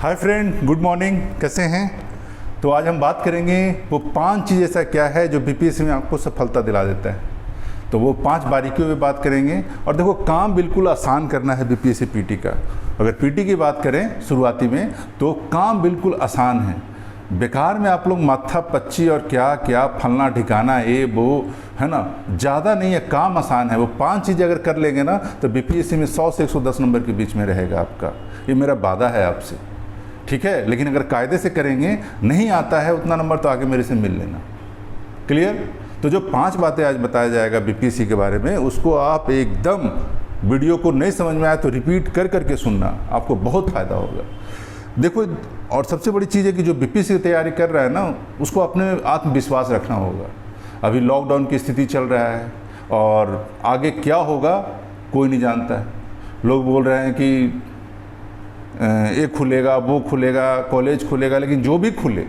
Hi friend, good morning. कैसे हैं? तो आज हम बात करेंगे वो 5 चीज़ ऐसा क्या है जो बीपीएससी में आपको सफलता दिला देता है। तो वो 5 बारीकियों में बात करेंगे। और देखो, काम बिल्कुल आसान करना है बीपीएससी पीटी का। अगर पीटी की बात करें शुरुआती में तो काम बिल्कुल आसान है। बेकार में आप लोग माथा पच्ची और क्या क्या फलना ठिकाना ये वो है ना, ज़्यादा नहीं है, काम आसान है। वो 5 चीज़ें अगर कर लेंगे ना तो बीपीएससी में 100 से 110 नंबर के बीच में रहेगा आपका। ये मेरा वादा है आपसे, ठीक है। लेकिन अगर कायदे से करेंगे, नहीं आता है उतना नंबर तो आगे मेरे से मिल लेना। क्लियर? तो जो 5 बातें आज बताया जाएगा बीपीएससी के बारे में, उसको आप एकदम वीडियो को नहीं समझ में आया तो रिपीट कर करके सुनना, आपको बहुत फ़ायदा होगा। देखो, और सबसे बड़ी चीज़ है कि जो बीपीएससी की तैयारी कर रहा है ना, उसको अपने आत्मविश्वास रखना होगा। अभी लॉकडाउन की स्थिति चल रहा है और आगे क्या होगा कोई नहीं जानता है। लोग बोल रहे हैं कि ये खुलेगा, वो खुलेगा, कॉलेज खुलेगा, लेकिन जो भी खुले,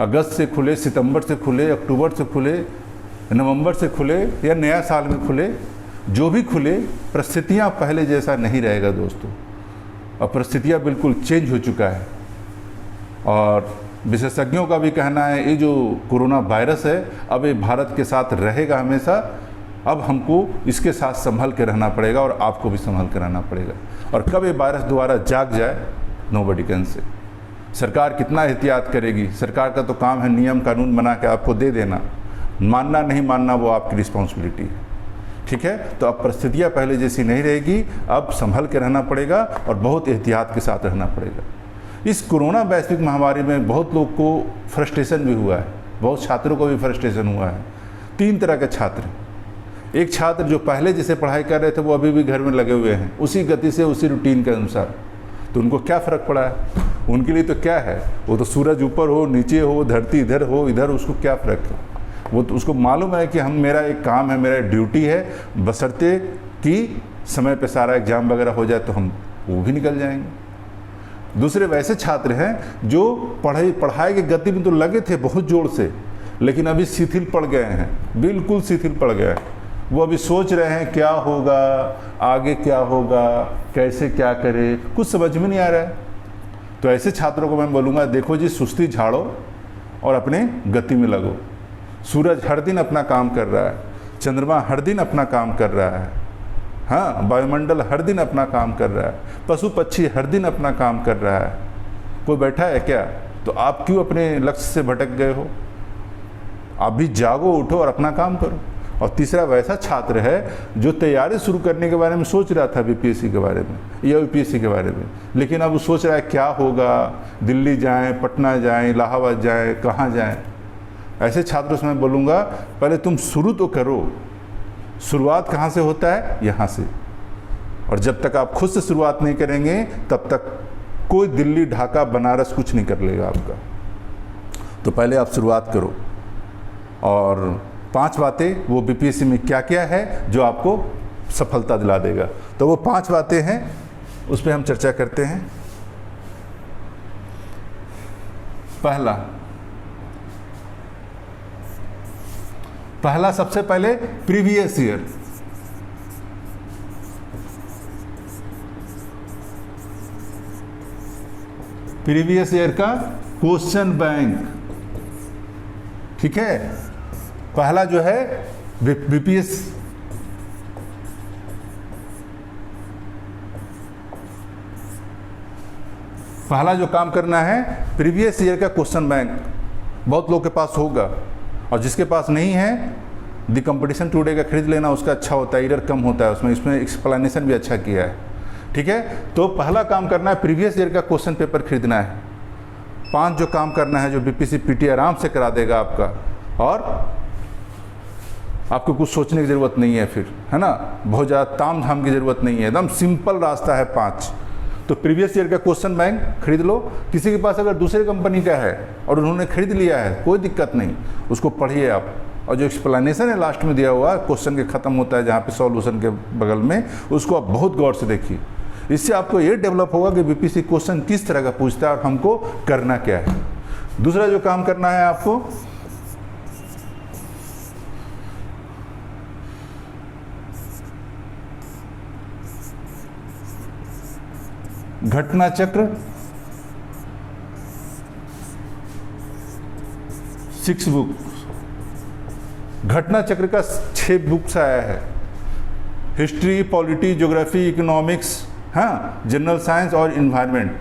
अगस्त से खुले, सितंबर से खुले, अक्टूबर से खुले, नवंबर से खुले या नया साल में खुले, जो भी खुले, परिस्थितियाँ पहले जैसा नहीं रहेगा दोस्तों। अब परिस्थितियाँ बिल्कुल चेंज हो चुका है। और विशेषज्ञों का भी कहना है ये जो कोरोना वायरस है अब ये भारत के साथ रहेगा हमेशा। अब हमको इसके साथ संभल के रहना पड़ेगा और आपको भी संभल कर रहना पड़ेगा। और कब ये वायरस दोबारा जाग जाए, नोबडी कैन से। सरकार कितना एहतियात करेगी? सरकार का तो काम है नियम कानून बना के आपको दे देना, मानना नहीं मानना वो आपकी रिस्पॉन्सिबिलिटी है, ठीक है। तो अब परिस्थितियाँ पहले जैसी नहीं रहेगी, अब संभल के रहना पड़ेगा और बहुत एहतियात के साथ रहना पड़ेगा। इस कोरोना वैश्विक महामारी में बहुत लोग को फ्रस्ट्रेशन भी हुआ है, बहुत छात्रों को भी फ्रस्ट्रेशन हुआ है। 3 तरह के छात्र। एक छात्र जो पहले जैसे पढ़ाई कर रहे थे वो अभी भी घर में लगे हुए हैं, उसी गति से, उसी रूटीन के अनुसार। तो उनको क्या फ़र्क पड़ा है? उनके लिए तो क्या है, वो तो सूरज ऊपर हो, नीचे हो, धरती इधर हो, इधर, उसको क्या फ़र्क है? वो तो उसको मालूम है कि मेरा एक काम है, मेरा एक ड्यूटी है, बशर्ते कि समय पे सारा एग्ज़ाम वगैरह हो जाए तो हम वो भी निकल जाएंगे। दूसरे वैसे छात्र हैं जो पढ़ाई की गति में तो लगे थे बहुत ज़ोर से, लेकिन अभी शिथिल पड़ गए हैं, बिल्कुल शिथिल पड़ गए हैं। वो अभी सोच रहे हैं क्या होगा, आगे क्या होगा, कैसे क्या करें, कुछ समझ में नहीं आ रहा है। तो ऐसे छात्रों को मैं बोलूँगा, देखो जी, सुस्ती झाड़ो और अपने गति में लगो। सूरज हर दिन अपना काम कर रहा है, चंद्रमा हर दिन अपना काम कर रहा है, हाँ, वायुमंडल हर दिन अपना काम कर रहा है, पशु पक्षी हर दिन अपना काम कर रहा है। कोई बैठा है क्या? तो आप क्यों अपने लक्ष्य से भटक गए हो? आप भी जागो, उठो और अपना काम करो। और तीसरा वैसा छात्र है जो तैयारी शुरू करने के बारे में सोच रहा था बीपीएससी के बारे में या यूपीएससी के बारे में, लेकिन अब वो सोच रहा है क्या होगा, दिल्ली जाएं, पटना जाएं, इलाहाबाद जाएं, कहाँ जाएं। ऐसे छात्रों से मैं बोलूँगा, पहले तुम शुरू तो करो। शुरुआत कहाँ से होता है? यहाँ से। और जब तक आप खुद से शुरुआत नहीं करेंगे तब तक कोई दिल्ली, ढाका, बनारस कुछ नहीं कर लेगा आपका। तो पहले आप शुरुआत करो। और 5 बातें वो बीपीएससी में क्या क्या है जो आपको सफलता दिला देगा। तो वो 5 बातें हैं, उस पर हम चर्चा करते हैं। पहला सबसे पहले प्रीवियस ईयर। प्रीवियस ईयर का क्वेश्चन बैंक, ठीक है। पहला जो है बीपीएस, पहला जो काम करना है प्रीवियस ईयर का क्वेश्चन बैंक। बहुत लोग के पास होगा और जिसके पास नहीं है, द कंपटीशन टुडे का खरीद लेना, उसका अच्छा होता है, एरर कम होता है उसमें, इसमें एक्सप्लेनेशन भी अच्छा किया है, ठीक है। तो पहला काम करना है प्रीवियस ईयर का क्वेश्चन पेपर खरीदना है। 5 जो काम करना है जो बीपीएससी पीटी आराम से करा देगा आपका, और आपको कुछ सोचने की ज़रूरत नहीं है फिर, है ना, बहुत ज़्यादा ताम झाम की ज़रूरत नहीं है, एकदम सिंपल रास्ता है 5। तो प्रीवियस ईयर का क्वेश्चन बैंक खरीद लो। किसी के पास अगर दूसरे कंपनी का है और उन्होंने खरीद लिया है, कोई दिक्कत नहीं, उसको पढ़िए आप। और जो एक्सप्लेनेशन है लास्ट में दिया हुआ, क्वेश्चन के ख़त्म होता है जहाँ पे सॉल्यूशन के बगल में, उसको आप बहुत गौर से देखिए। इससे आपको ये डेवलप होगा कि बीपीएससी क्वेश्चन किस तरह का पूछता है और हमको करना क्या है। दूसरा जो काम करना है आपको, घटना चक्र 6 बुक, घटना चक्र का 6 बुक्स आया है, हिस्ट्री, पॉलिटी, ज्योग्राफी, इकोनॉमिक्स, हाँ, जनरल साइंस और इन्वायरमेंट।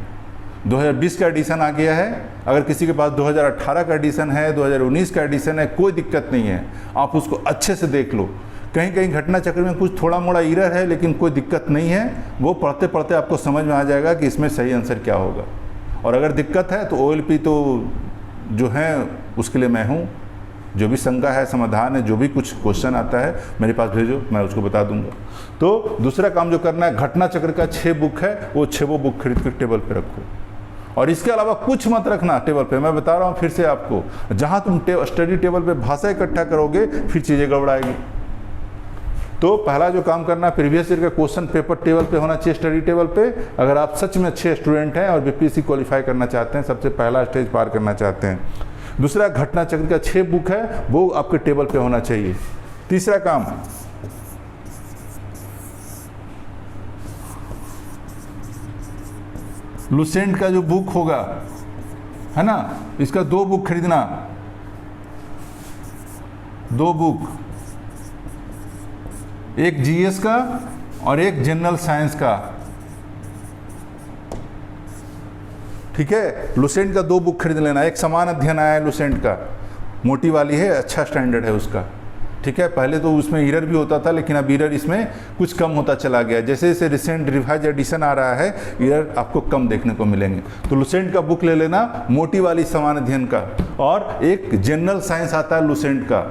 2020 का एडिशन आ गया है। अगर किसी के पास 2018 का एडिशन है, 2019 का एडिशन है, कोई दिक्कत नहीं है, आप उसको अच्छे से देख लो। कहीं कहीं घटना चक्र में कुछ थोड़ा मोड़ा एरर है, लेकिन कोई दिक्कत नहीं है, वो पढ़ते पढ़ते आपको समझ में आ जाएगा कि इसमें सही आंसर क्या होगा। और अगर दिक्कत है तो OLP तो जो है उसके लिए मैं हूँ। जो भी शंका है, समाधान है, जो भी कुछ क्वेश्चन आता है मेरे पास भेजो, मैं उसको बता दूंगा। तो दूसरा काम जो करना है, घटना चक्र का 6 बुक है, वो 6 बुक खरीद कर टेबल पे रखो। और इसके अलावा कुछ मत रखना टेबल पे। मैं बता रहा हूँ फिर से आपको, जहाँ तुम स्टडी टेबल पे भाषा इकट्ठा करोगे फिर चीज़ें गड़बड़ाएगी। तो पहला जो काम करना है, प्रीवियस ईयर का क्वेश्चन पेपर टेबल पे होना चाहिए, स्टडी टेबल पे। अगर आप सच में अच्छे स्टूडेंट हैं और BPSC क्वालिफाई करना चाहते हैं, सबसे पहला स्टेज पार करना चाहते हैं। दूसरा, घटना चक्र का 6 बुक है, वो आपके टेबल पे होना चाहिए। तीसरा काम, लुसेंट का जो बुक होगा, है ना, इसका 2 बुक खरीदना, 2 बुक, एक GS का और एक जनरल साइंस का। ठीक है, लुसेंट का 2 बुक खरीद लेना। एक समान अध्ययन आया है लुसेंट का, मोटी वाली है, अच्छा स्टैंडर्ड है उसका। ठीक है, पहले तो उसमें एरर भी होता था, लेकिन अब एरर इसमें कुछ कम होता चला गया। जैसे जैसे रिसेंट रिवाइज एडिशन आ रहा है, एरर आपको कम देखने को मिलेंगे। तो लुसेंट का बुक ले लेना, मोटी वाली समान अध्ययन का। और एक जनरल साइंस आता है लुसेंट का।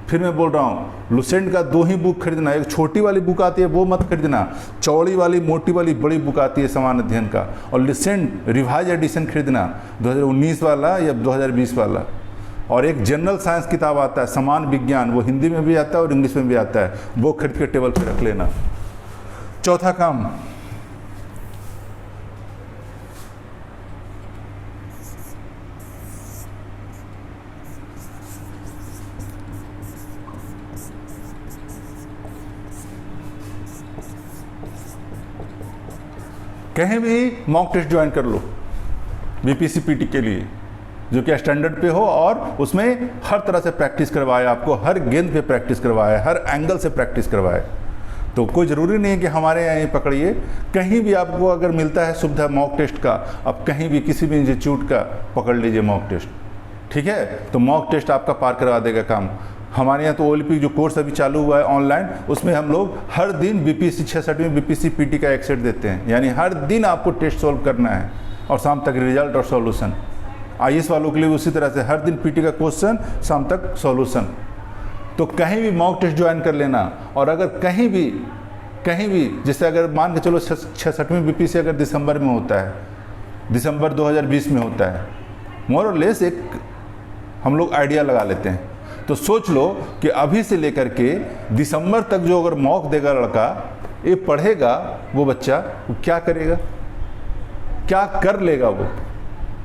फिर मैं बोल रहा हूँ, लुसेंट का 2 ही बुक खरीदना। एक छोटी वाली बुक आती है वो मत खरीदना, चौड़ी वाली मोटी वाली बड़ी बुक आती है समान अध्ययन का। और लुसेंट रिवाइज एडिशन खरीदना, 2019 वाला या 2020 वाला। और एक जनरल साइंस किताब आता है, समान विज्ञान, वो हिंदी में भी आता है और इंग्लिश में भी आता है, वो खरीद के टेबल पे रख लेना। चौथा काम, कहीं भी मॉक टेस्ट ज्वाइन कर लो BPSC PT के लिए, जो कि स्टैंडर्ड पे हो और उसमें हर तरह से प्रैक्टिस करवाए, आपको हर गेंद पे प्रैक्टिस करवाए, हर एंगल से प्रैक्टिस करवाए। तो कोई ज़रूरी नहीं है कि हमारे यहाँ ही पकड़िए, कहीं भी आपको अगर मिलता है सुविधा मॉक टेस्ट का, आप कहीं भी किसी भी इंस्टीट्यूट का पकड़ लीजिए मॉक टेस्ट। ठीक है, तो मॉक टेस्ट आपका पार करवा देगा काम। हमारे यहाँ तो OLP जो कोर्स अभी चालू हुआ है ऑनलाइन, उसमें हम लोग हर दिन BPSC 66वीं BPSC PT का एक सेट देते हैं। यानी हर दिन आपको टेस्ट सॉल्व करना है और शाम तक रिजल्ट और सॉल्यूशन। IAS वालों के लिए उसी तरह से हर दिन PT का क्वेश्चन, शाम तक सॉल्यूशन। तो कहीं भी मॉक टेस्ट ज्वाइन कर लेना। और अगर कहीं भी जैसे अगर मान के चलो 66वीं BPSC अगर दिसंबर में होता है, दिसंबर 2020 में होता है, मोर और लेस एक हम लोग आइडिया लगा लेते हैं। तो सोच लो कि अभी से लेकर के दिसंबर तक जो अगर मॉक देगा लड़का, ये पढ़ेगा, वो बच्चा वो क्या करेगा, क्या कर लेगा वो।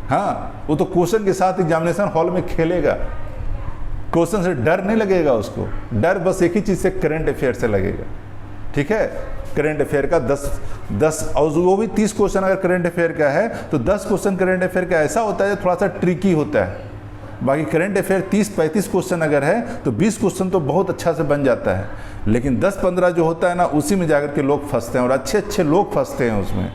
हाँ, वो तो क्वेश्चन के साथ एग्जामिनेशन हॉल में खेलेगा। क्वेश्चन से डर नहीं लगेगा उसको, डर बस एक ही चीज़ से, करंट अफेयर से लगेगा। ठीक है, करंट अफेयर का 10 और वो भी 30 क्वेश्चन अगर करंट अफेयर का है तो 10 क्वेश्चन करंट अफेयर का ऐसा होता है जो थोड़ा सा ट्रिकी होता है। बाकी करंट अफेयर 30-35 क्वेश्चन अगर है तो 20 क्वेश्चन तो बहुत अच्छा से बन जाता है। लेकिन 10-15 जो होता है ना, उसी में जाकर के लोग फंसते हैं और अच्छे लोग फंसते हैं उसमें।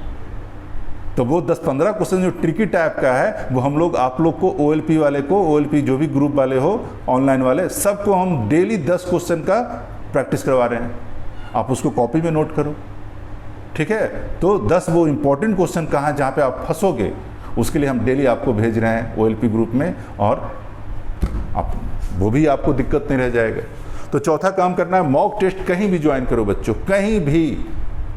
तो वो 10-15 क्वेश्चन जो ट्रिकी टाइप का है, वो हम लोग आप लोग को OLP वाले को, OLP जो भी ग्रुप वाले हो, ऑनलाइन वाले, सबको हम डेली 10 क्वेश्चन का प्रैक्टिस करवा रहे हैं। आप उसको कॉपी में नोट करो। ठीक है, तो 10 वो इंपॉर्टेंट क्वेश्चन कहाँ जहाँ पे आप फंसोगे, उसके लिए हम डेली आपको भेज रहे हैं OLP ग्रुप में, और आप वो भी आपको दिक्कत नहीं रह जाएगा। तो चौथा काम करना है, मॉक टेस्ट कहीं भी ज्वाइन करो बच्चों, कहीं भी,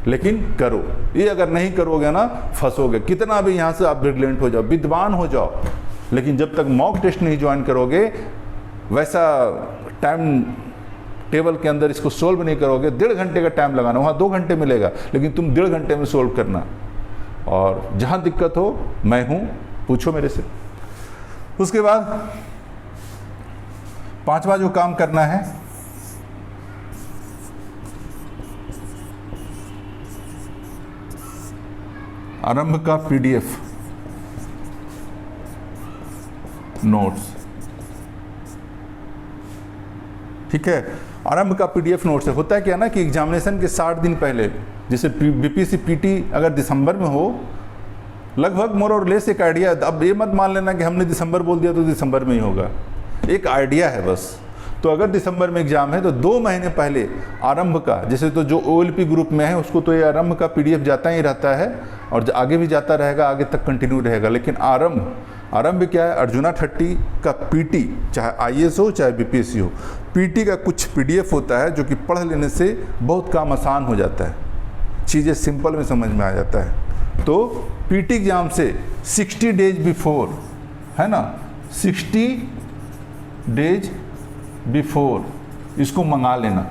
लेकिन करो। ये अगर नहीं करोगे ना, फंसोगे। कितना भी यहाँ से आप ब्रिलियंट हो जाओ, विद्वान हो जाओ, लेकिन जब तक मॉक टेस्ट नहीं ज्वाइन करोगे, वैसा टाइम टेबल के अंदर इसको सोल्व नहीं करोगे, 1.5 घंटे का टाइम लगाना, वहाँ 2 घंटे मिलेगा, लेकिन तुम 1.5 घंटे में सोल्व करना। और जहाँ दिक्कत हो मैं हूँ, पूछो मेरे से। उसके बाद 5वां जो काम करना है, आरंभ का PDF नोट्स। ठीक है। आरंभ का PDF नोट्स है। होता है क्या ना कि एग्जामिनेशन के 60 दिन पहले, जैसे BPSC PT अगर दिसंबर में हो, लगभग मोर और लेस एक आइडिया, अब ये मत मान लेना कि हमने दिसंबर बोल दिया तो दिसंबर में ही होगा, एक आइडिया है बस। तो अगर दिसंबर में एग्जाम है तो 2 महीने पहले आरंभ का, जैसे तो जो OLP ग्रुप में है उसको तो ये आरंभ का PDF जाता ही रहता है और आगे भी जाता रहेगा, आगे तक कंटिन्यू रहेगा। लेकिन आरंभ क्या है, अर्जुना 30 का PT, चाहे IAS हो चाहे BPSC हो, PT का कुछ PDF होता है जो कि पढ़ लेने से बहुत काम आसान हो जाता है, चीज़ें सिंपल में समझ में आ जाता है। तो PT एग्जाम से 60 डेज बिफोर, है ना, 60 डेज बिफोर इसको मंगा लेना।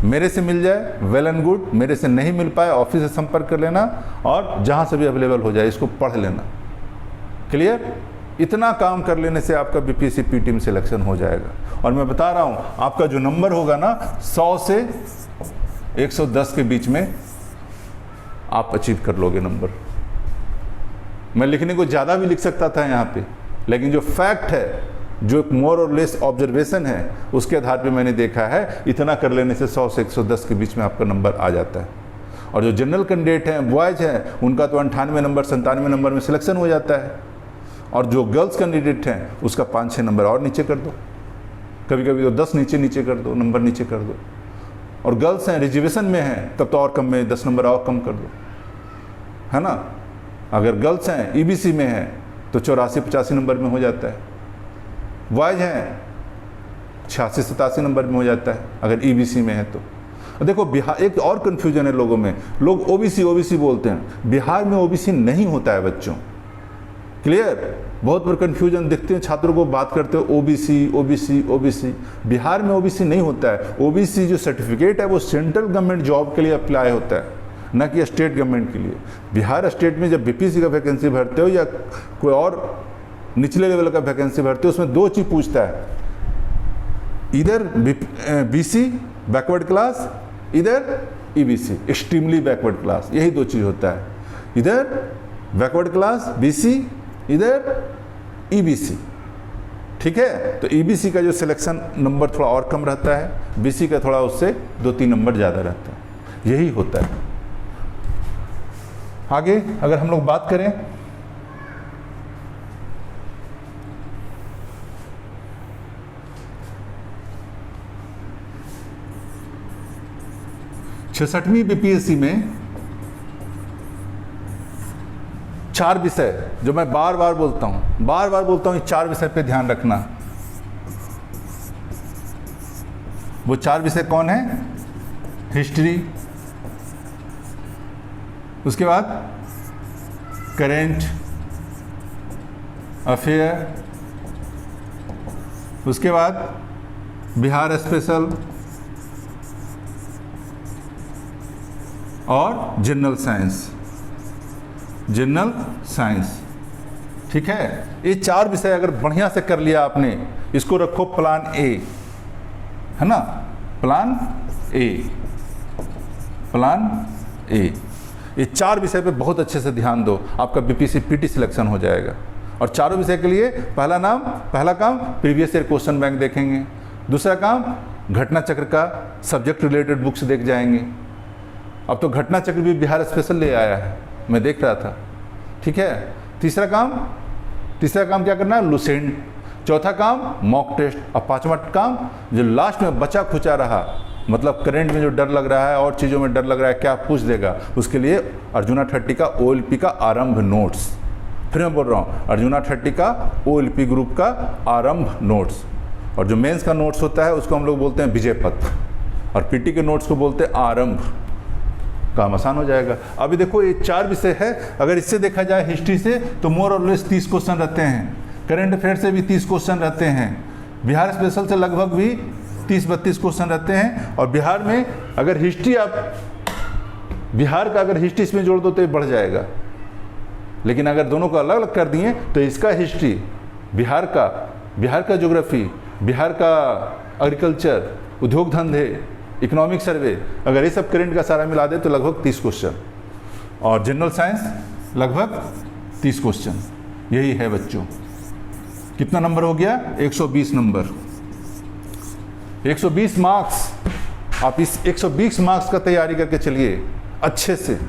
मेरे से मिल जाए वेल एंड गुड, मेरे से नहीं मिल पाए ऑफिस से संपर्क कर लेना और जहाँ से भी अवेलेबल हो जाए इसको पढ़ लेना। क्लियर? इतना काम कर लेने से आपका BPSC PT में सिलेक्शन हो जाएगा। और मैं बता रहा हूँ आपका जो नंबर होगा ना 100 से 110 के बीच में आप अचीव कर लोगे नंबर। मैं लिखने को ज़्यादा भी लिख सकता था यहाँ पे, लेकिन जो फैक्ट है, जो एक मोर और लेस ऑब्जर्वेशन है, उसके आधार पे मैंने देखा है इतना कर लेने से 100 से 110 के बीच में आपका नंबर आ जाता है। और जो जनरल कैंडिडेट हैं, बॉयज़ हैं, उनका तो 98 नंबर 97 नंबर में सिलेक्शन हो जाता है। और जो गर्ल्स कैंडिडेट हैं उसका 5-6 नंबर और नीचे कर दो, कभी कभी तो 10 नीचे कर दो, नंबर नीचे कर दो। और गर्ल्स हैं, रिजर्वेशन में हैं, तब तो और कम में 10 नंबर और कम कर दो, है ना। अगर गर्ल्स हैं EBC में हैं तो 84-85 नंबर में हो जाता है। बॉयज हैं 86-87 नंबर में हो जाता है अगर EBC में है तो। देखो बिहार, एक और कन्फ्यूजन है लोगों में, लोग OBC बोलते हैं, बिहार में OBC नहीं होता है बच्चों। क्लियर? बहुत बार कन्फ्यूजन दिखते हैं छात्रों को, बात करते हो OBC। बिहार में OBC नहीं होता है। OBC जो सर्टिफिकेट है वो सेंट्रल गवर्नमेंट जॉब के लिए अप्लाई होता है, न कि स्टेट गवर्नमेंट के लिए। बिहार स्टेट में जब BPSC का वैकेंसी भरते हो या कोई और निचले लेवल का वैकेंसी भरते हो, उसमें 2 चीज़ पूछता है, इधर BC बैकवर्ड क्लास, इधर EBC एक्सट्रीमली बैकवर्ड क्लास। यही 2 चीज़ होता है, इधर बैकवर्ड क्लास BC, इधर EBC। ठीक है? तो EBC का जो सिलेक्शन नंबर थोड़ा और कम रहता है, BC का थोड़ा उससे 2-3 नंबर ज़्यादा रहता है, यही होता है। आगे अगर हम लोग बात करें, छठवीं BPSC में 4 विषय, जो मैं बार बार बोलता हूँ, 4 विषय पे ध्यान रखना। वो 4 विषय कौन है? हिस्ट्री, उसके बाद करेंट अफेयर, उसके बाद बिहार स्पेशल और जनरल साइंस। ठीक है? ये 4 विषय अगर बढ़िया से कर लिया आपने, इसको रखो प्लान ए, है ना, प्लान ए। ये 4 विषय पे बहुत अच्छे से ध्यान दो, आपका BPSC PT सिलेक्शन हो जाएगा। और चारों विषय के लिए पहला काम प्रीवियस ईयर क्वेश्चन बैंक देखेंगे, दूसरा काम घटना चक्र का सब्जेक्ट रिलेटेड बुक्स देख जाएंगे। अब तो घटना चक्र भी बिहार स्पेशल ले आया है, मैं देख रहा था। ठीक है? तीसरा काम क्या करना है? लुसेंट। चौथा काम मॉक टेस्ट। और 5वां काम जो लास्ट में बचा खुचा रहा, मतलब करंट में जो डर लग रहा है और चीज़ों में डर लग रहा है क्या पूछ देगा, उसके लिए अर्जुना 30 का OLP का आरंभ नोट्स। फिर मैं बोल रहा हूँ, अर्जुना 30 का OLP ग्रुप का आरंभ नोट्स। और जो मेंस का नोट्स होता है उसको हम लोग बोलते हैं विजय पथ, और PT के नोट्स को बोलते हैं आरंभ। काम आसान हो जाएगा। अभी देखो ये 4 विषय है, अगर इससे देखा जाए हिस्ट्री से तो मोर और लेस 30 क्वेश्चन रहते हैं, करंट अफेयर से भी 30 क्वेश्चन रहते हैं, बिहार स्पेशल से लगभग भी 30-32 क्वेश्चन रहते हैं। और बिहार में अगर हिस्ट्री बिहार का अगर हिस्ट्री इसमें जोड़ दो तो ये बढ़ जाएगा, लेकिन अगर दोनों को अलग अलग कर दिए तो इसका हिस्ट्री, बिहार का ज्योग्राफी, बिहार का एग्रीकल्चर, उद्योग धंधे, इकोनॉमिक सर्वे, अगर ये सब करंट का सारा मिला दे तो लगभग 30 क्वेश्चन, और जनरल साइंस लगभग 30 क्वेश्चन। यही है बच्चों। कितना नंबर हो गया? 120 नंबर। 120 मार्क्स, आप इस 120 मार्क्स का तैयारी करके चलिए अच्छे से।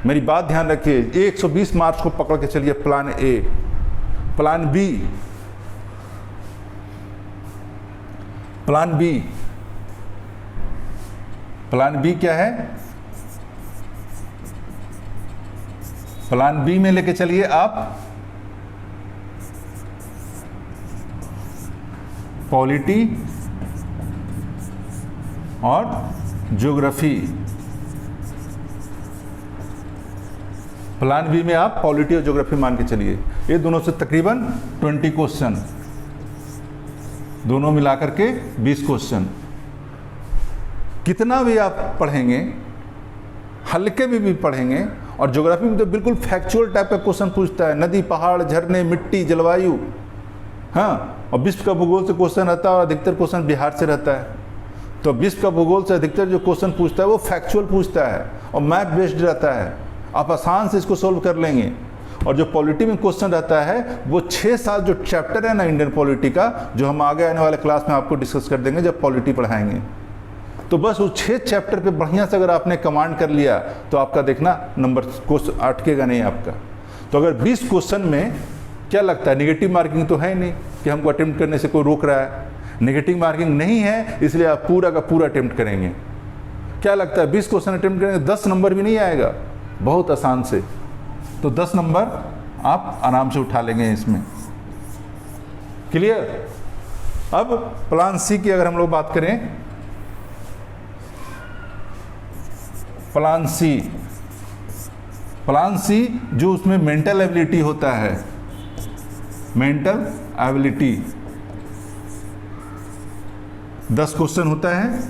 मेरी बात ध्यान रखिए, 120 मार्क्स को पकड़ के चलिए। Plan A, plan B, plan B, plan B क्या है? प्लान बी में लेके चलिए आप पॉलिटी और ज्योग्राफी। प्लान बी में आप पॉलिटी और ज्योग्राफी मान के चलिए। ये दोनों से तकरीबन 20 क्वेश्चन, दोनों मिलाकर के 20 क्वेश्चन। कितना भी आप पढ़ेंगे, हल्के में भी पढ़ेंगे, और ज्योग्राफी में तो बिल्कुल फैक्चुअल टाइप का क्वेश्चन पूछता है, नदी, पहाड़, झरने, मिट्टी, जलवायु। हाँ, और विश्व का भूगोल से क्वेश्चन रहता है और अधिकतर क्वेश्चन बिहार से रहता है। तो विश्व का भूगोल से अधिकतर जो क्वेश्चन पूछता है वो फैक्चुअल पूछता है और मैप बेस्ड रहता है, आप आसान से इसको सोल्व कर लेंगे। और जो पॉलिटी में क्वेश्चन रहता है वो 6-7 जो चैप्टर है ना इंडियन पॉलिटी का, जो हम आगे आने वाले क्लास में आपको डिस्कस कर देंगे जब पॉलिटी पढ़ाएंगे, तो बस उस 6 चैप्टर पे बढ़िया से अगर आपने कमांड कर लिया तो आपका देखना नंबर क्वेश्चन अटकेगा नहीं आपका। तो अगर 20 क्वेश्चन में क्या लगता है, नेगेटिव मार्किंग तो है ही नहीं कि हमको अटेम्प्ट करने से कोई रोक रहा है, नेगेटिव मार्किंग नहीं है, इसलिए आप पूरा का पूरा अटेम्प्ट करेंगे। क्या लगता है 20 क्वेश्चन अटेम्प्ट करेंगे 10 नंबर भी नहीं आएगा, बहुत आसान से। तो 10 नंबर आप आराम से उठा लेंगे इसमें। क्लियर? अब प्लान सी की अगर हम लोग बात करें, प्लान सी, प्लान सी जो उसमें मेंटल एबिलिटी होता है, मेंटल एबिलिटी 10 क्वेश्चन होता है,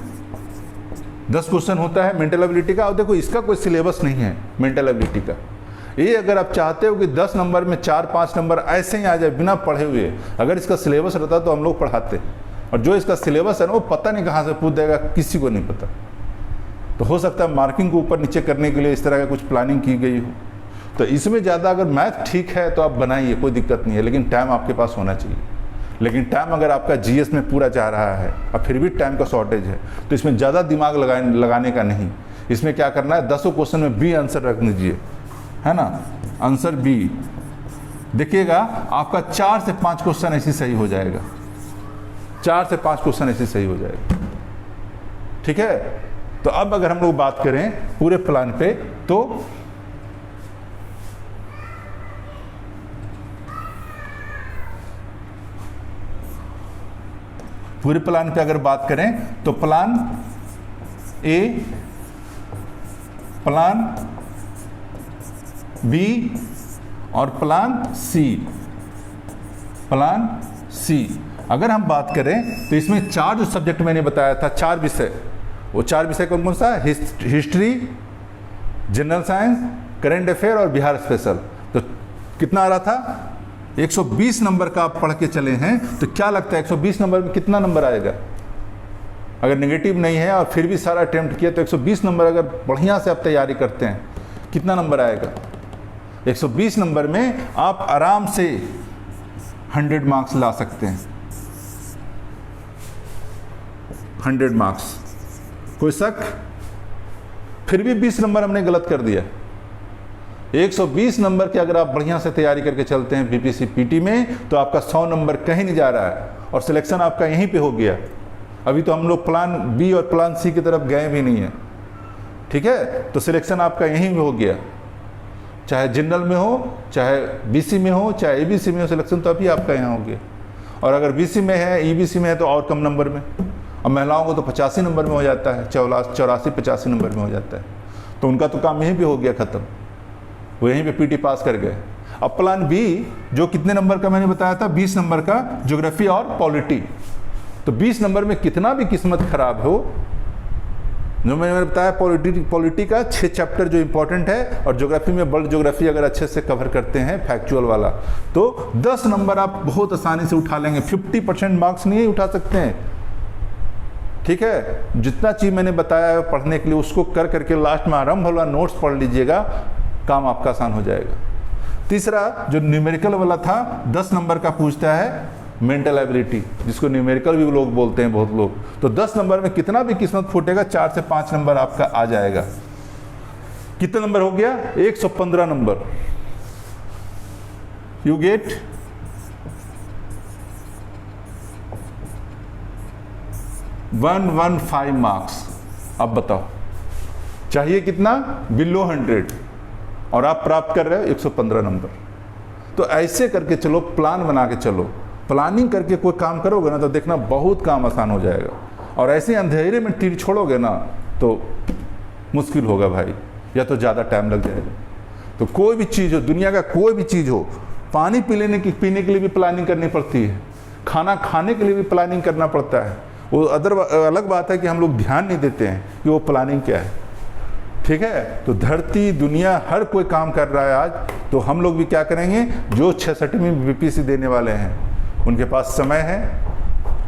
10 क्वेश्चन होता है मेंटल एबिलिटी का। और देखो इसका कोई सिलेबस नहीं है मेंटल एबिलिटी का। ये अगर आप चाहते हो कि 10 नंबर में 4-5 नंबर ऐसे ही आ जाए बिना पढ़े हुए, अगर इसका सिलेबस रहता तो हम लोग पढ़ाते। और जो इसका सिलेबस है ना वो पता नहीं कहाँ से पूछ देगा, किसी को नहीं पता। तो हो सकता है मार्किंग को ऊपर नीचे करने के लिए इस तरह का कुछ प्लानिंग की गई हो। तो इसमें ज़्यादा अगर मैथ ठीक है तो आप बनाइए, कोई दिक्कत नहीं है, लेकिन टाइम आपके पास होना चाहिए। लेकिन टाइम अगर आपका जीएस में पूरा जा रहा है और फिर भी टाइम का शॉर्टेज है तो इसमें ज़्यादा दिमाग लगाने का नहीं। इसमें क्या करना है, 10 क्वेश्चन में बी आंसर रख दीजिए, है ना, आंसर बी। देखिएगा आपका 4 से 5 क्वेश्चन ऐसे सही हो जाएगा, 4 से 5 क्वेश्चन ऐसे सही हो जाएगा। ठीक है? तो अब अगर हम लोग बात करें पूरे प्लान पे, तो पूरे प्लान पे अगर बात करें तो प्लान ए, प्लान बी और प्लान सी। प्लान सी अगर हम बात करें तो इसमें 4 जो सब्जेक्ट मैंने बताया था, 4 विषय, वो 4 विषय कौन कौन सा? History, general science, current affair और बिहार स्पेशल। तो कितना आ रहा था? 120 नंबर का आप पढ़ के चले हैं तो क्या लगता है 120 नंबर में कितना नंबर आएगा? अगर नेगेटिव नहीं है और फिर भी सारा अटेम्प्ट किया तो 120 नंबर अगर बढ़िया से आप तैयारी करते हैं कितना नंबर आएगा? 120 नंबर में आप आराम से 100 मार्क्स ला सकते हैं, 100 मार्क्स, कोई शक? फिर भी 20 नंबर हमने गलत कर दिया। 120 नंबर के अगर आप बढ़िया से तैयारी करके चलते हैं बीपीसी पीटी में तो आपका 100 नंबर कहीं नहीं जा रहा है और सिलेक्शन आपका यहीं पे हो गया। अभी तो हम लोग प्लान बी और प्लान सी की तरफ गए भी नहीं है। ठीक है? तो सिलेक्शन आपका यहीं हो गया, चाहे जनरल में हो, चाहे बीसी में हो, चाहे एबीसी में हो, सिलेक्शन तो अभी आपका यहाँ हो गया। और अगर बीसी में है, ईबीसी में है तो और कम नंबर में। और महिलाओं को तो 85 नंबर में हो जाता है, 84-85 नंबर में हो जाता है। तो उनका तो काम यहीं पे हो गया ख़त्म, वो यहीं पे पीटी पास कर गए। अब प्लान बी जो कितने नंबर का मैंने बताया था? 20 नंबर का, ज्योग्राफी और पॉलिटी। तो 20 नंबर में कितना भी किस्मत खराब हो, जो मैंने बताया पॉलिटी का 6 चैप्टर जो इंपॉर्टेंट है, और ज्योग्राफी में वर्ल्ड ज्योग्राफी अगर अच्छे से कवर करते हैं फैक्चुअल वाला, तो 10 नंबर आप बहुत आसानी से उठा लेंगे। 50% मार्क्स नहीं उठा सकते हैं। ठीक है? जितना चीज़ मैंने बताया है पढ़ने के लिए उसको कर करके लास्ट में आराम भला नोट्स पढ़ लीजिएगा, काम आपका आसान हो जाएगा। तीसरा जो न्यूमेरिकल वाला था 10 नंबर का पूछता है, मेंटल एबिलिटी, जिसको न्यूमेरिकल भी लोग बोलते हैं बहुत लोग। तो 10 नंबर में कितना भी किस्मत फूटेगा 4 से 5 नंबर आपका आ जाएगा। कितने नंबर हो गया? 115 नंबर। You get 115 marks. अब बताओ चाहिए कितना? बिलो 100, और आप प्राप्त कर रहे हो 115 नंबर। तो ऐसे करके चलो, प्लान बना के चलो। प्लानिंग करके कोई काम करोगे ना तो देखना बहुत काम आसान हो जाएगा। और ऐसे अंधेरे में तीर छोड़ोगे ना तो मुश्किल होगा भाई, या तो ज़्यादा टाइम लग जाएगा। तो कोई भी चीज़ हो, दुनिया का कोई भी चीज़ हो, पानी पीने के लिए भी प्लानिंग करनी पड़ती है, खाना खाने के लिए भी प्लानिंग करना पड़ता है। वो अलग बात है कि हम लोग ध्यान नहीं देते हैं कि वो प्लानिंग क्या है। ठीक है, तो धरती दुनिया हर कोई काम कर रहा है आज, तो हम लोग भी क्या करेंगे? जो 66वीं बीपीएससी देने वाले हैं उनके पास समय है,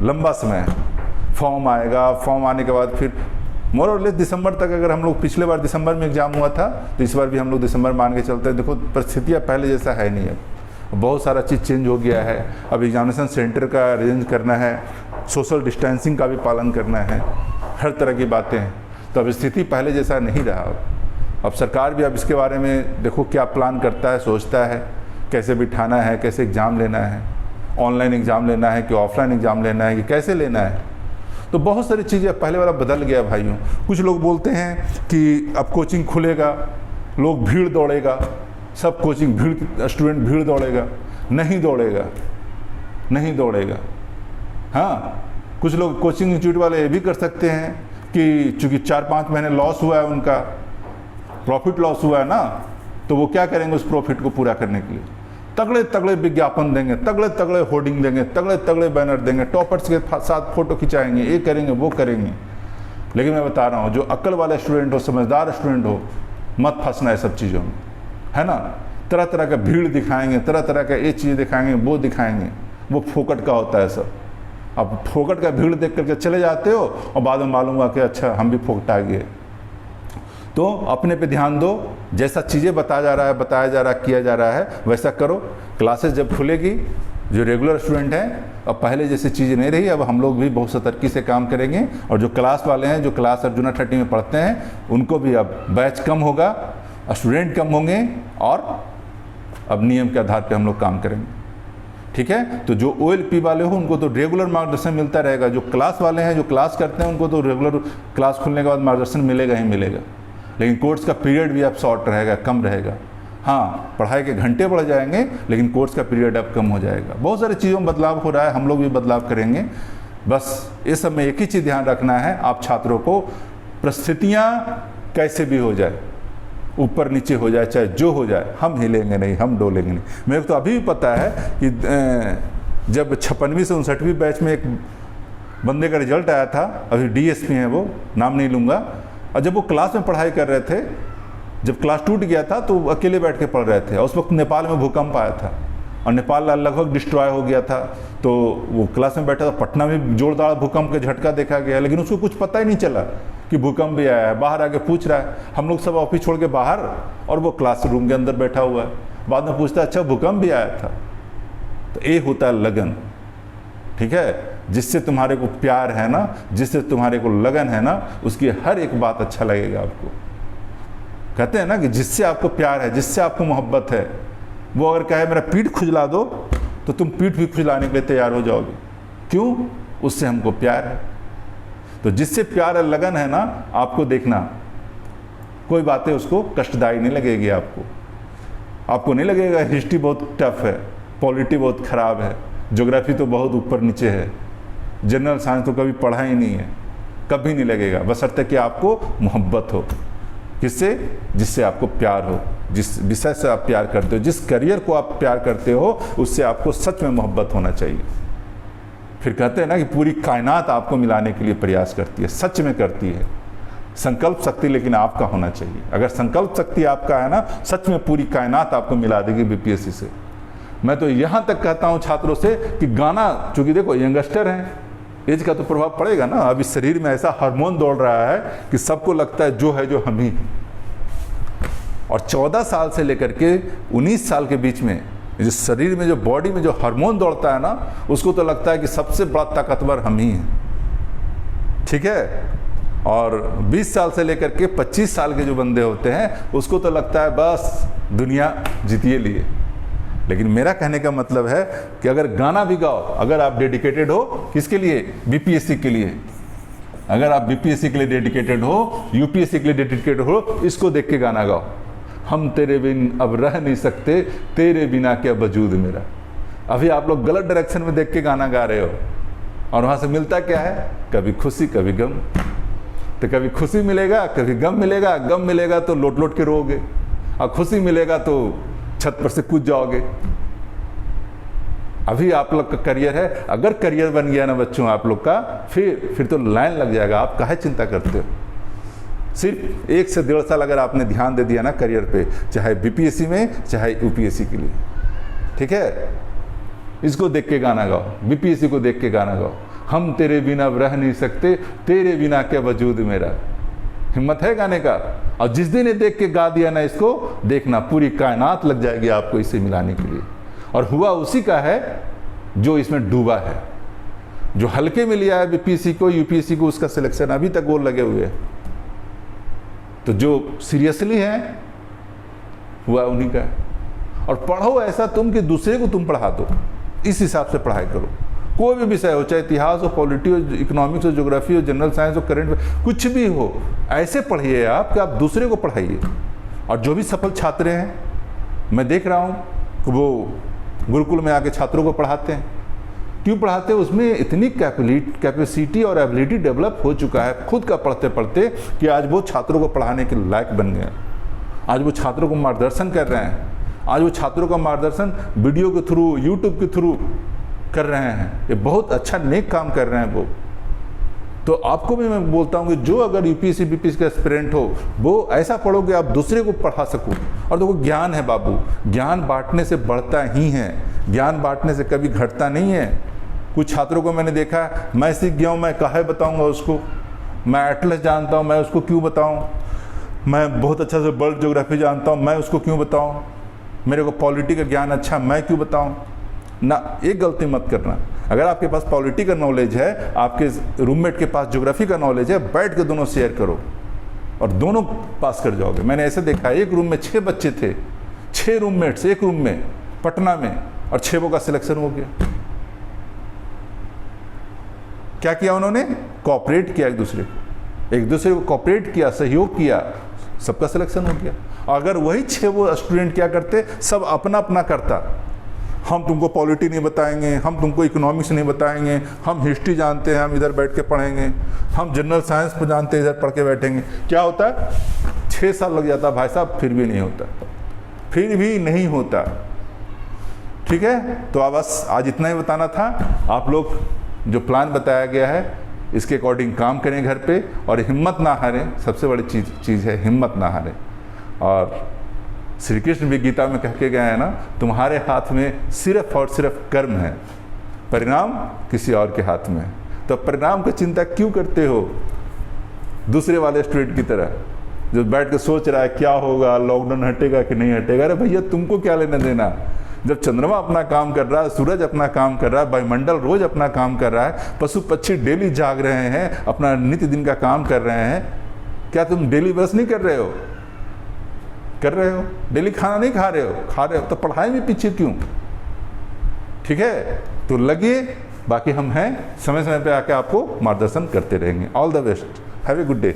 लंबा समय है। फॉर्म आएगा, फॉर्म आने के बाद फिर मोर और लेस दिसंबर तक, अगर हम लोग पिछले बार दिसंबर में एग्जाम हुआ था तो इस बार भी हम लोग दिसंबर मान के चलते हैं। देखो परिस्थितियाँ पहले जैसा है नहीं है, बहुत सारा चीज़ चेंज हो गया है। अब एग्जामिनेशन सेंटर का अरेंज करना है, सोशल डिस्टेंसिंग का भी पालन करना है, हर तरह की बातें हैं। तो अब स्थिति पहले जैसा नहीं रहा। अब सरकार भी अब इसके बारे में देखो क्या प्लान करता है, सोचता है कैसे बिठाना है, कैसे एग्ज़ाम लेना है, ऑनलाइन एग्ज़ाम लेना है कि ऑफलाइन एग्ज़ाम लेना है कि कैसे लेना है। तो बहुत सारी चीज़ें पहले वाला बदल गया भाइयों। कुछ लोग बोलते हैं कि अब कोचिंग खुलेगा, लोग भीड़ दौड़ेगा, सब कोचिंग भीड़, स्टूडेंट भीड़ दौड़ेगा। नहीं दौड़ेगा, नहीं दौड़ेगा। हाँ, कुछ लोग कोचिंग इंस्टीट्यूट वाले ये भी कर सकते हैं कि चूँकि 4-5 महीने लॉस हुआ है, उनका प्रॉफिट लॉस हुआ है ना, तो वो क्या करेंगे उस प्रॉफिट को पूरा करने के लिए तगड़े तगड़े विज्ञापन देंगे, तगड़े तगड़े होर्डिंग देंगे, तगड़े तगड़े बैनर देंगे, टॉपर्स के साथ फोटो खिंचाएंगे, ये करेंगे वो करेंगे। लेकिन मैं बता रहा हूँ, जो अक्ल वाला स्टूडेंट हो, समझदार स्टूडेंट हो, मत फंसना है सब चीज़ों में, है ना। तरह तरह का भीड़ दिखाएंगे, तरह तरह का ये चीज़ दिखाएंगे, वो दिखाएंगे, वो फोकट का होता है सब। अब फोकट का भीड़ देख करके चले जाते हो और बाद में मालूम हुआ कि अच्छा हम भी फोकटा गए। तो अपने पे ध्यान दो, जैसा चीज़ें बताया जा रहा है, किया जा रहा है वैसा करो। क्लासेस जब खुलेगी, जो रेगुलर स्टूडेंट हैं, अब पहले जैसी चीज़ें नहीं रही, अब हम लोग भी बहुत सतर्की से काम करेंगे। और जो क्लास वाले हैं, जो क्लास अर्जुना 30 में पढ़ते हैं, उनको भी अब बैच कम होगा, स्टूडेंट कम होंगे, और अब नियम के आधार पर हम लोग काम करेंगे। ठीक है, तो जो OLP वाले हो उनको तो रेगुलर मार्गदर्शन मिलता रहेगा। जो क्लास वाले हैं, जो क्लास करते हैं, उनको तो रेगुलर क्लास खुलने के बाद मार्गदर्शन मिलेगा ही मिलेगा। लेकिन कोर्स का पीरियड भी अब शॉर्ट रहेगा, कम रहेगा। हाँ, पढ़ाई के घंटे बढ़ जाएंगे, लेकिन कोर्स का पीरियड अब कम हो जाएगा। बहुत सारी चीज़ों में बदलाव हो रहा है, हम लोग भी बदलाव करेंगे। बस इस सब में एक ही चीज़ ध्यान रखना है आप छात्रों को, परिस्थितियाँ कैसे भी हो जाए, ऊपर नीचे हो जाए, चाहे जो हो जाए, हम हिलेंगे नहीं, हम डोलेंगे नहीं। मेरे को तो अभी भी पता है कि जब 56वीं से 59वीं बैच में एक बंदे का रिजल्ट आया था, अभी DSP हैं, वो नाम नहीं लूँगा, और जब वो क्लास में पढ़ाई कर रहे थे, जब क्लास टूट गया था तो अकेले बैठ के पढ़ रहे थे। और उस वक्त नेपाल में भूकंप आया था और नेपाल लगभग डिस्ट्रॉय हो गया था। तो वो क्लास में बैठा था, पटना में जोरदार भूकंप का झटका देखा गया, लेकिन उसको कुछ पता ही नहीं चला कि भूकंप भी आया है। बाहर आके पूछ रहा है, हम लोग सब ऑफिस छोड़ के बाहर, और वो क्लासरूम के अंदर बैठा हुआ है। बाद में पूछता है, अच्छा भूकंप भी आया था। तो ये होता है लगन। ठीक है, जिससे तुम्हारे को प्यार है ना, जिससे तुम्हारे को लगन है ना, उसकी हर एक बात अच्छा लगेगा आपको। कहते हैं ना कि जिससे आपको प्यार है, जिससे आपको मोहब्बत है, वो अगर कहे मेरा पीठ खुजला दो, तो तुम पीठ भी खुजलाने के लिए तैयार हो जाओगे। क्यों? उससे हमको प्यार है। तो जिससे प्यार है, लगन है ना, आपको देखना कोई बातें उसको कष्टदायी नहीं लगेगी। आपको नहीं लगेगा हिस्ट्री बहुत टफ है, पॉलिटी बहुत ख़राब है, ज्योग्राफी तो बहुत ऊपर नीचे है, जनरल साइंस तो कभी पढ़ा ही नहीं है, कभी नहीं लगेगा। बशर्ते कि आपको मोहब्बत हो। किससे? जिससे आपको प्यार हो, जिस विषय से आप प्यार करते हो, जिस करियर को आप प्यार करते हो, उससे आपको सच में मोहब्बत होना चाहिए। फिर कहते हैं ना कि पूरी कायनात आपको मिलाने के लिए प्रयास करती है, सच में करती है। संकल्प शक्ति लेकिन आपका होना चाहिए। अगर संकल्प शक्ति आपका है ना, सच में पूरी कायनात आपको मिला देगी BPSC से। मैं तो यहाँ तक कहता हूँ छात्रों से कि गाना, चूँकि देखो यंगस्टर हैं, एज का तो प्रभाव पड़ेगा ना। अभी शरीर में ऐसा हार्मोन दौड़ रहा है कि सबको लगता है जो है जो हम ही। और 14 साल से लेकर के 19 साल के बीच में जो शरीर में, जो बॉडी में जो हार्मोन दौड़ता है ना, उसको तो लगता है कि सबसे बड़ा ताकतवर हम ही हैं, ठीक है। और 20 साल से लेकर के 25 साल के जो बंदे होते हैं, उसको तो लगता है बस दुनिया जीतिए लिए। लेकिन मेरा कहने का मतलब है कि अगर गाना भी गाओ, अगर आप डेडिकेटेड हो किसके लिए, बीपीएससी के लिए, अगर आप बीपीएससी के लिए डेडिकेटेड हो, यूपीएससी के लिए डेडिकेटेड हो, इसको देख के गाना गाओ। हम तेरे बिन अब रह नहीं सकते, तेरे बिना क्या वजूद मेरा। अभी आप लोग गलत डायरेक्शन में देख के गाना गा रहे हो, और वहाँ से मिलता क्या है, कभी खुशी कभी गम। तो कभी खुशी मिलेगा, कभी गम मिलेगा, गम मिलेगा तो लोट लोट के रोओगे, और खुशी मिलेगा तो छत पर से कूद जाओगे। अभी आप लोग का करियर है, अगर करियर बन गया ना बच्चों आप लोग का, फिर तो लाइन लग जाएगा। आप काहे चिंता करते हो? सिर्फ 1 से 1.5 साल अगर आपने ध्यान दे दिया ना करियर पे, चाहे बीपीएससी में चाहे यूपीएससी के लिए, ठीक है। इसको देख के गाना गाओ, बीपीएससी को देख के गाना गाओ। हम तेरे बिना रह नहीं सकते, तेरे बिना क्या वजूद मेरा। हिम्मत है गाने का। और जिस दिन ये देख के गा दिया ना, इसको देखना पूरी कायनात लग जाएगी आपको इसे मिलाने के लिए। और हुआ उसी का है जो इसमें डूबा है। जो हल्के में लिया है बीपीएससी को, यूपीएससी को, उसका सिलेक्शन अभी तक वो लगे हुए हैं। तो जो सीरियसली है हुआ उन्हीं का है। और पढ़ो ऐसा तुम कि दूसरे को तुम पढ़ा दो, इस हिसाब से पढ़ाई करो। कोई भी विषय हो, चाहे इतिहास हो, पॉलिटी हो, इकोनॉमिक्स हो, ज्योग्राफी हो, जनरल साइंस हो, करंट, कुछ भी हो, ऐसे पढ़िए आप कि आप दूसरे को पढ़ाइए। और जो भी सफल छात्र हैं, मैं देख रहा हूँ कि वो गुरुकुल में आके छात्रों को पढ़ाते हैं। क्यों पढ़ाते हैं? उसमें इतनी कैपेसिटी और एबिलिटी डेवलप हो चुका है खुद का पढ़ते पढ़ते कि आज वो छात्रों को पढ़ाने के लायक बन गए। आज वो छात्रों को मार्गदर्शन कर रहे हैं। आज वो छात्रों का मार्गदर्शन वीडियो के थ्रू, यूट्यूब के थ्रू कर रहे हैं। ये बहुत अच्छा नेक काम कर रहे हैं वो। तो आपको भी मैं बोलता हूँ कि जो अगर यूपीएससी बीपीएससी का एस्पिरेंट हो, वो ऐसा पढ़ो कि आप दूसरे को पढ़ा सको। और देखो, ज्ञान है बाबू, ज्ञान बांटने से बढ़ता ही है, ज्ञान बांटने से कभी घटता नहीं है। कुछ छात्रों को मैंने देखा, मैं सीख गया हूँ, मैं काहे बताऊँगा उसको, मैं एटलस जानता हूँ, मैं उसको क्यों बताऊँ, मैं बहुत अच्छा से वर्ल्ड ज्योग्राफी जानता हूँ, मैं उसको क्यों बताऊँ, मेरे को पॉलिटी का ज्ञान अच्छा, मैं क्यों बताऊँ ना। एक गलती मत करना। अगर आपके पास पॉलिटी का नॉलेज है, आपके रूममेट के पास ज्योग्राफी का नॉलेज है, बैठ के दोनों शेयर करो और दोनों पास कर जाओगे। मैंने ऐसे देखा, एक रूम में 6 बच्चे थे, 6 रूममेट्स एक रूम में, पटना में, और 6 का सिलेक्शन हो गया। क्या किया उन्होंने? कोऑपरेट किया, एक दूसरे को कोऑपरेट किया, सहयोग किया, सबका सिलेक्शन हो गया। अगर वही 6 वो स्टूडेंट क्या करते, सब अपना अपना करता, हम तुमको पॉलिटी नहीं बताएंगे, हम तुमको इकोनॉमिक्स नहीं बताएंगे, हम हिस्ट्री जानते हैं, हम इधर बैठ के पढ़ेंगे, हम जनरल साइंस पर जानते हैं, इधर पढ़ के बैठेंगे, क्या होता है? 6 साल लग जाता भाई साहब, फिर भी नहीं होता, फिर भी नहीं होता। ठीक है, तो अब बस आज इतना ही बताना था। आप लोग जो प्लान बताया गया है इसके अकॉर्डिंग काम करें घर पे, और हिम्मत ना हारें। सबसे बड़ी चीज़ है हिम्मत ना हारें। और श्री कृष्ण भी गीता में कह के गए हैं ना, तुम्हारे हाथ में सिर्फ और सिर्फ कर्म है, परिणाम किसी और के हाथ में है। तो परिणाम की चिंता क्यों करते हो दूसरे वाले स्टूडेंट की तरह, जो बैठ के सोच रहा है क्या होगा, लॉकडाउन हटेगा कि नहीं हटेगा। अरे भैया, तुमको क्या लेना देना? जब चंद्रमा अपना काम कर रहा है, सूरज अपना काम कर रहा है, वायुमंडल रोज अपना काम कर रहा है, पशु पक्षी डेली जाग रहे हैं, अपना नित्य दिन का काम कर रहे हैं, क्या तुम डेली ब्रश नहीं कर रहे हो? कर रहे हो। डेली खाना नहीं खा रहे हो, तो पढ़ाई में पीछे क्यों? ठीक है, तो लगिए, बाकी हम हैं, समय समय पे आके आपको मार्गदर्शन करते रहेंगे। All the best, have a good day.